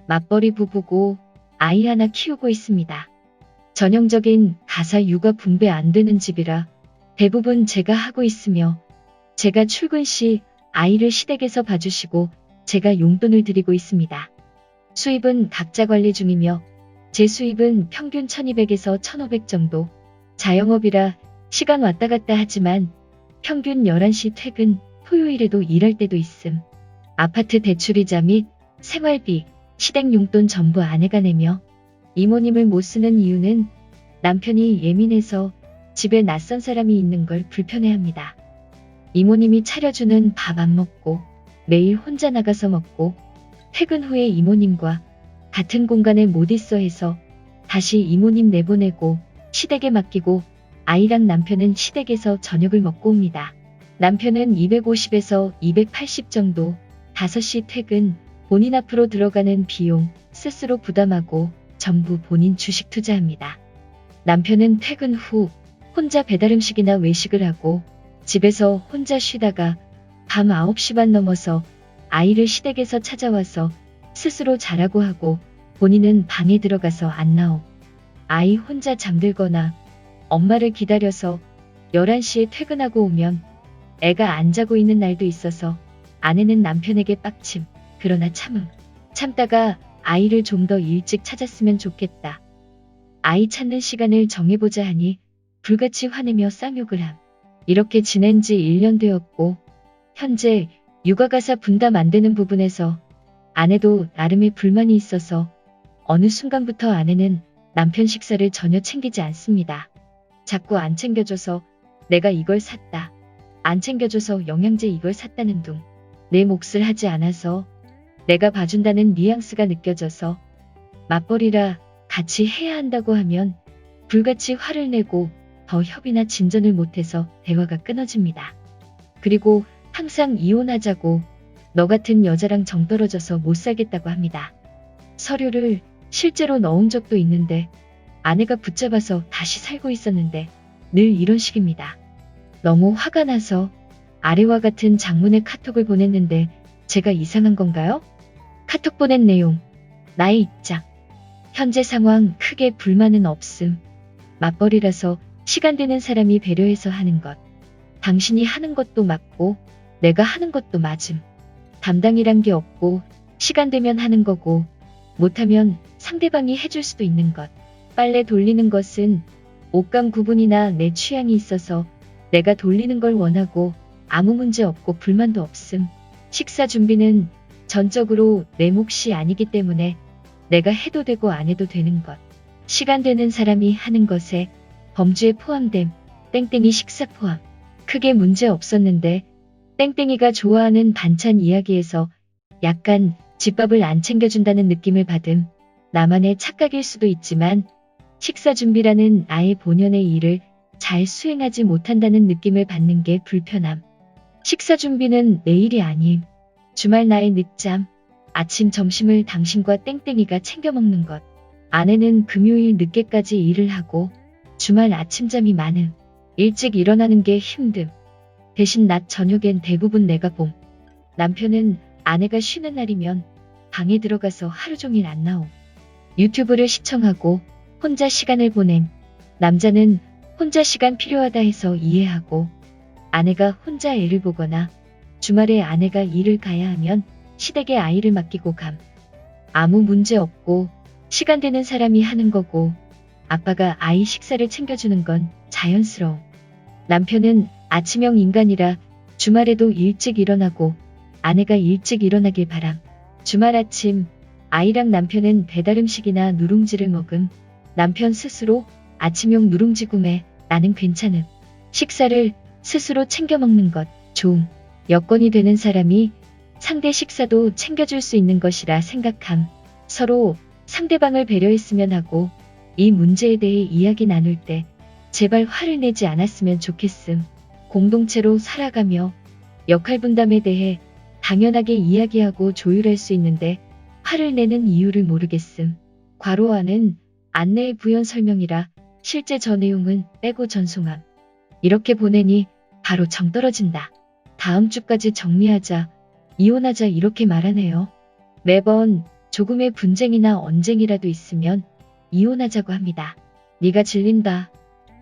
맞벌이 부부고 아이 하나 키우고 있습니다. 전형적인 가사 육아 분배 안 되는 집이라 대부분 제가 하고 있으며 제가 출근 시 아이를 시댁에서 봐주시고 제가 용돈을 드리고 있습니다. 수입은 각자 관리 중이며 제 수입은 평균 1200에서 1500 정도. 자영업이라 시간 왔다 갔다 하지만 평균 11시 퇴근, 토요일에도 일할 때도 있음. 아파트 대출이자 및 생활비, 시댁 용돈 전부 아내가 내며 이모님을 못 쓰는 이유는 남편이 예민해서 집에 낯선 사람이 있는 걸 불편해합니다. 이모님이 차려주는 밥 안 먹고 매일 혼자 나가서 먹고 퇴근 후에 이모님과 같은 공간에 못 있어 해서 다시 이모님 내보내고 시댁에 맡기고 아이랑 남편은 시댁에서 저녁을 먹고 옵니다. 남편은 250에서 280 정도 5시 퇴근, 본인 앞으로 들어가는 비용 스스로 부담하고 전부 본인 주식 투자합니다. 남편은 퇴근 후 혼자 배달음식이나 외식을 하고 집에서 혼자 쉬다가 밤 9시 반 넘어서 아이를 시댁에서 찾아와서 스스로 자라고 하고 본인은 방에 들어가서 안 나오. 아이 혼자 잠들거나 엄마를 기다려서 11시에 퇴근하고 오면 애가 안 자고 있는 날도 있어서 아내는 남편에게 빡침. 그러나 참다가 아이를 좀 더 일찍 찾았으면 좋겠다. 아이 찾는 시간을 정해보자 하니 불같이 화내며 쌍욕을 함. 이렇게 지낸 지 1년 되었고 현재 육아가사 분담 안 되는 부분에서 아내도 나름의 불만이 있어서 어느 순간부터 아내는 남편 식사를 전혀 챙기지 않습니다. 자꾸 안 챙겨줘서 내가 이걸 샀다. 안 챙겨줘서 영양제 이걸 샀다는 둥. 내 몫을 하지 않아서 내가 봐준다는 뉘앙스가 느껴져서 맞벌이라 같이 해야 한다고 하면 불같이 화를 내고 더 협의나 진전을 못해서 대화가 끊어집니다. 그리고 항상 이혼하자고 너 같은 여자랑 정 떨어져서 못 살겠다고 합니다. 서류를 실제로 넣은 적도 있는데 아내가 붙잡아서 다시 살고 있었는데 늘 이런 식입니다. 너무 화가 나서 아래와 같은 장문의 카톡을 보냈는데 제가 이상한 건가요? 카톡 보낸 내용, 나의 입장, 현재 상황 크게 불만은 없음. 맞벌이라서 시간 되는 사람이 배려해서 하는 것. 당신이 하는 것도 맞고 내가 하는 것도 맞음. 담당이란 게 없고 시간 되면 하는 거고 못하면 상대방이 해줄 수도 있는 것. 빨래 돌리는 것은 옷감 구분이나 내 취향이 있어서 내가 돌리는 걸 원하고 아무 문제 없고 불만도 없음. 식사 준비는 전적으로 내 몫이 아니기 때문에 내가 해도 되고 안 해도 되는 것. 시간 되는 사람이 하는 것에 범주에 포함됨. 땡땡이 식사 포함. 크게 문제 없었는데 땡땡이가 좋아하는 반찬 이야기에서 약간 집밥을 안 챙겨준다는 느낌을 받음. 나만의 착각일 수도 있지만 식사 준비라는 나의 본연의 일을 잘 수행하지 못한다는 느낌을 받는 게 불편함. 식사 준비는 내 일이 아님. 주말 나의 늦잠, 아침 점심을 당신과 땡땡이가 챙겨 먹는 것. 아내는 금요일 늦게까지 일을 하고 주말 아침잠이 많음. 일찍 일어나는 게 힘듦. 대신 낮 저녁엔 대부분 내가 봄. 남편은 아내가 쉬는 날이면 방에 들어가서 하루 종일 안 나옴. 유튜브를 시청하고 혼자 시간을 보냄. 남자는 혼자 시간 필요하다 해서 이해하고 아내가 혼자 애를 보거나 주말에 아내가 일을 가야 하면 시댁에 아이를 맡기고 감. 아무 문제 없고 시간 되는 사람이 하는 거고 아빠가 아이 식사를 챙겨주는 건 자연스러움. 남편은 아침형 인간이라 주말에도 일찍 일어나고 아내가 일찍 일어나길 바람. 주말 아침 아이랑 남편은 배달음식이나 누룽지를 먹음. 남편 스스로 아침용 누룽지 구매. 나는 괜찮음. 식사를 스스로 챙겨 먹는 것 좋음. 여건이 되는 사람이 상대 식사도 챙겨줄 수 있는 것이라 생각함. 서로 상대방을 배려했으면 하고 이 문제에 대해 이야기 나눌 때 제발 화를 내지 않았으면 좋겠음. 공동체로 살아가며 역할 분담에 대해 당연하게 이야기하고 조율할 수 있는데 화를 내는 이유를 모르겠음. 괄호 안은 안내의 부연 설명이라 실제 저 내용은 빼고 전송함. 이렇게 보내니 바로 정 떨어진다. 다음 주까지 정리하자. 이혼하자 이렇게 말하네요. 매번 조금의 분쟁이나 언쟁이라도 있으면 이혼하자고 합니다. 네가 질린다.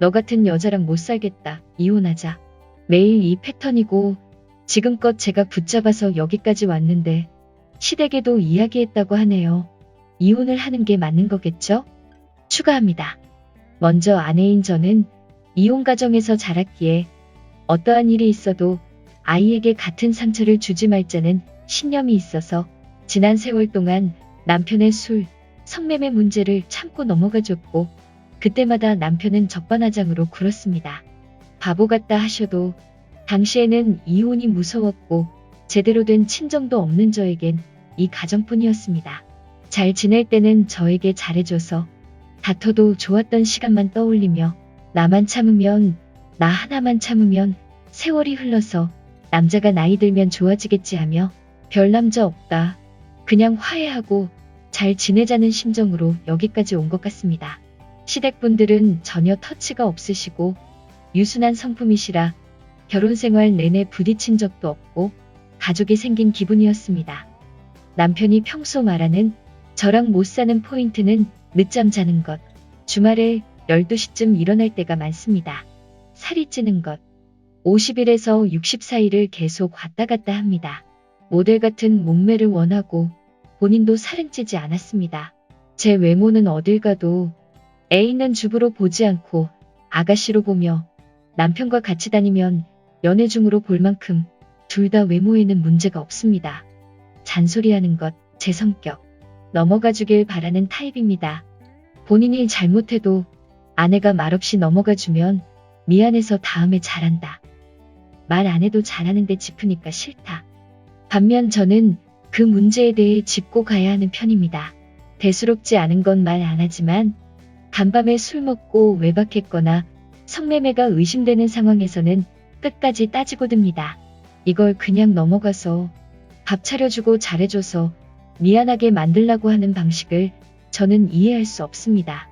너 같은 여자랑 못 살겠다. 이혼하자. 매일 이 패턴이고 지금껏 제가 붙잡아서 여기까지 왔는데 시댁에도 이야기했다고 하네요. 이혼을 하는 게 맞는 거겠죠? 추가합니다. 먼저 아내인 저는 이혼 가정에서 자랐기에 어떠한 일이 있어도 아이에게 같은 상처를 주지 말자는 신념이 있어서 지난 세월 동안 남편의 술, 성매매 문제를 참고 넘어가줬고 그때마다 남편은 적반하장으로 굴었습니다. 바보 같다 하셔도 당시에는 이혼이 무서웠고 제대로 된 친정도 없는 저에겐 이 가정뿐이었습니다. 잘 지낼 때는 저에게 잘해줘서 다퉈도 좋았던 시간만 떠올리며 나만 참으면, 나 하나만 참으면 세월이 흘러서 남자가 나이 들면 좋아지겠지 하며 별 남자 없다. 그냥 화해하고 잘 지내자는 심정으로 여기까지 온 것 같습니다. 시댁분들은 전혀 터치가 없으시고 유순한 성품이시라 결혼생활 내내 부딪힌 적도 없고 가족이 생긴 기분이었습니다. 남편이 평소 말하는 저랑 못 사는 포인트는 늦잠 자는 것, 주말에 12시쯤 일어날 때가 많습니다. 살이 찌는 것, 50일에서 64일을 계속 왔다 갔다 합니다. 모델 같은 몸매를 원하고 본인도 살은 찌지 않았습니다. 제 외모는 어딜 가도 애 있는 주부로 보지 않고 아가씨로 보며 남편과 같이 다니면 연애 중으로 볼 만큼 둘 다 외모에는 문제가 없습니다. 잔소리하는 것, 제 성격, 넘어가 주길 바라는 타입입니다. 본인이 잘못해도 아내가 말없이 넘어가 주면 미안해서 다음에 잘한다. 말 안 해도 잘하는데 짚으니까 싫다. 반면 저는 그 문제에 대해 짚고 가야 하는 편입니다. 대수롭지 않은 건 말 안 하지만 간밤에 술 먹고 외박했거나 성매매가 의심되는 상황에서는 끝까지 따지고 듭니다. 이걸 그냥 넘어가서 밥 차려주고 잘해줘서 미안하게 만들라고 하는 방식을 저는 이해할 수 없습니다.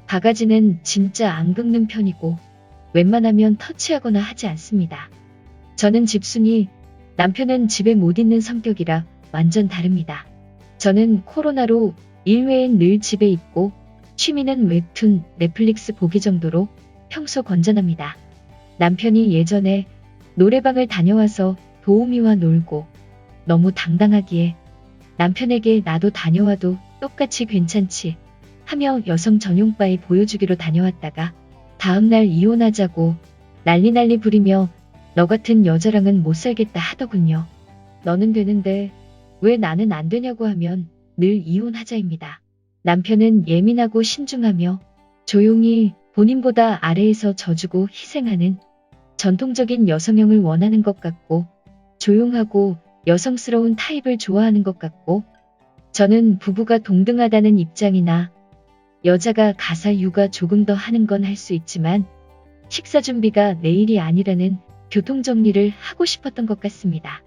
바가지는 진짜 안 긁는 편이고 웬만하면 터치하거나 하지 않습니다. 저는 집순이, 남편은 집에 못 있는 성격이라 완전 다릅니다. 저는 코로나로 일외엔 늘 집에 있고 취미는 웹툰, 넷플릭스 보기 정도로 평소 건전합니다. 남편이 예전에 노래방을 다녀와서 도우미와 놀고 너무 당당하기에 남편에게 나도 다녀와도 똑같이 괜찮지 하며 여성 전용바에 보여주기로 다녀왔다가 다음날 이혼하자고 난리 부리며 너 같은 여자랑은 못 살겠다 하더군요. 너는 되는데 왜 나는 안 되냐고 하면 늘 이혼하자입니다. 남편은 예민하고 신중하며 조용히 본인보다 아래에서 져주고 희생하는 전통적인 여성형을 원하는 것 같고 조용하고 여성스러운 타입을 좋아하는 것 같고 저는 부부가 동등하다는 입장이나 여자가 가사 육아 조금 더 하는 건 할 수 있지만 식사 준비가 내일이 아니라는 교통정리를 하고 싶었던 것 같습니다.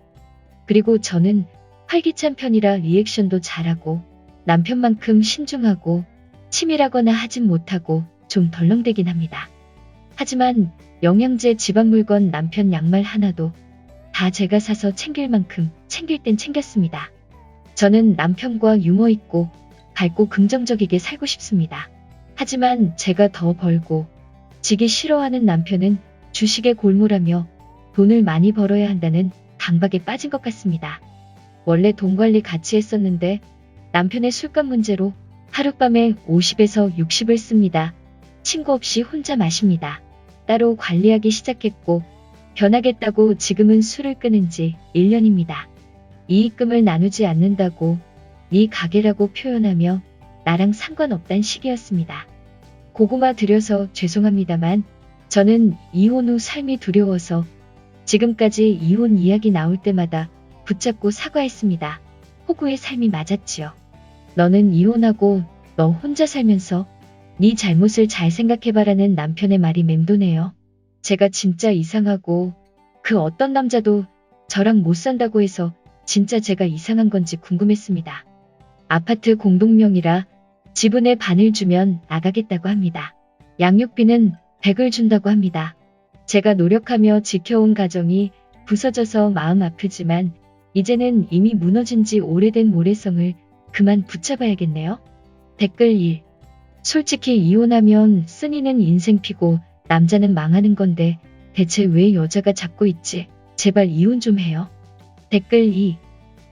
그리고 저는 활기찬 편이라 리액션도 잘하고 남편만큼 신중하고 치밀하거나 하진 못하고 좀 덜렁대긴 합니다. 하지만 영양제 지방물건 남편 양말 하나도 다 제가 사서 챙길 만큼 챙길 땐 챙겼습니다. 저는 남편과 유머 있고 밝고 긍정적이게 살고 싶습니다. 하지만 제가 더 벌고 지기 싫어하는 남편은 주식에 골몰하며 돈을 많이 벌어야 한다는 강박에 빠진 것 같습니다. 원래 돈 관리 같이 했었는데 남편의 술값 문제로 하룻밤에 50에서 60을 씁니다. 친구 없이 혼자 마십니다. 따로 관리하기 시작했고 변하겠다고 지금은 술을 끊은 지 1년입니다. 이익금을 나누지 않는다고 네 가게라고 표현하며 나랑 상관없단 식이었습니다. 고구마 드려서 죄송합니다만 저는 이혼 후 삶이 두려워서 지금까지 이혼 이야기 나올 때마다 붙잡고 사과했습니다. 호구의 삶이 맞았지요. 너는 이혼하고 너 혼자 살면서 네 잘못을 잘 생각해봐라는 남편의 말이 맴도네요. 제가 진짜 이상하고 그 어떤 남자도 저랑 못 산다고 해서 진짜 제가 이상한 건지 궁금했습니다. 아파트 공동명의라 지분의 반을 주면 나가겠다고 합니다. 양육비는 100을 준다고 합니다. 제가 노력하며 지켜온 가정이 부서져서 마음 아프지만 이제는 이미 무너진 지 오래된 모래성을 그만 붙잡아야겠네요. 댓글 1. 솔직히 이혼하면 쓴이는 인생 피고 남자는 망하는 건데 대체 왜 여자가 잡고 있지? 제발 이혼 좀 해요. 댓글 2.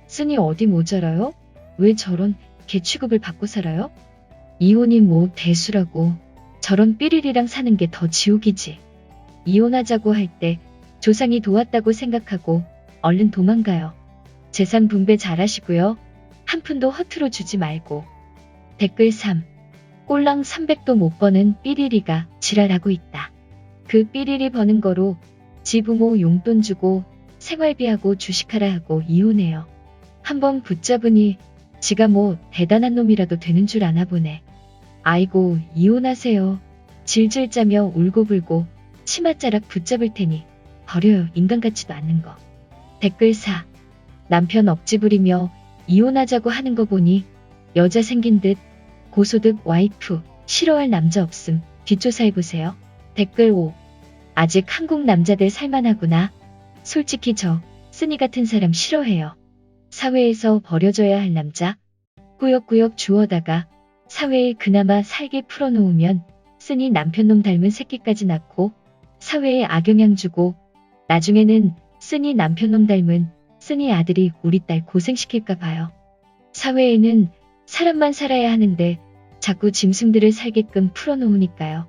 쓴이 어디 모자라요? 왜 저런 개 취급을 받고 살아요? 이혼이 뭐 대수라고. 저런 삐리리랑 사는 게 더 지옥이지. 이혼하자고 할 때 조상이 도왔다고 생각하고 얼른 도망가요. 재산 분배 잘하시고요. 한 푼도 허투루 주지 말고. 댓글 3. 꼴랑 300도 못 버는 삐리리가 지랄하고 있다. 그 삐리리 버는 거로 지 부모 용돈 주고 생활비하고 주식하라 하고 이혼해요. 한번 붙잡으니 지가 뭐 대단한 놈이라도 되는 줄 아나 보네. 아이고 이혼하세요. 질질 짜며 울고불고 치맛자락 붙잡을 테니 버려요. 인간 같지도 않는 거. 댓글 4. 남편 억지 부리며 이혼하자고 하는 거 보니 여자 생긴 듯 고소득 와이프 싫어할 남자 없음. 뒷조사해보세요. 댓글 5. 아직 한국 남자들 살만하구나. 솔직히 저 쓴이 같은 사람 싫어해요. 사회에서 버려져야 할 남자 꾸역꾸역 주워다가 사회에 그나마 살게 풀어놓으면 쓴이 남편놈 닮은 새끼까지 낳고 사회에 악영향 주고 나중에는 쓴이 남편놈 닮은 쓴이 아들이 우리 딸 고생시킬까 봐요. 사회에는 사람만 살아야 하는데 자꾸 짐승들을 살게끔 풀어놓으니까요.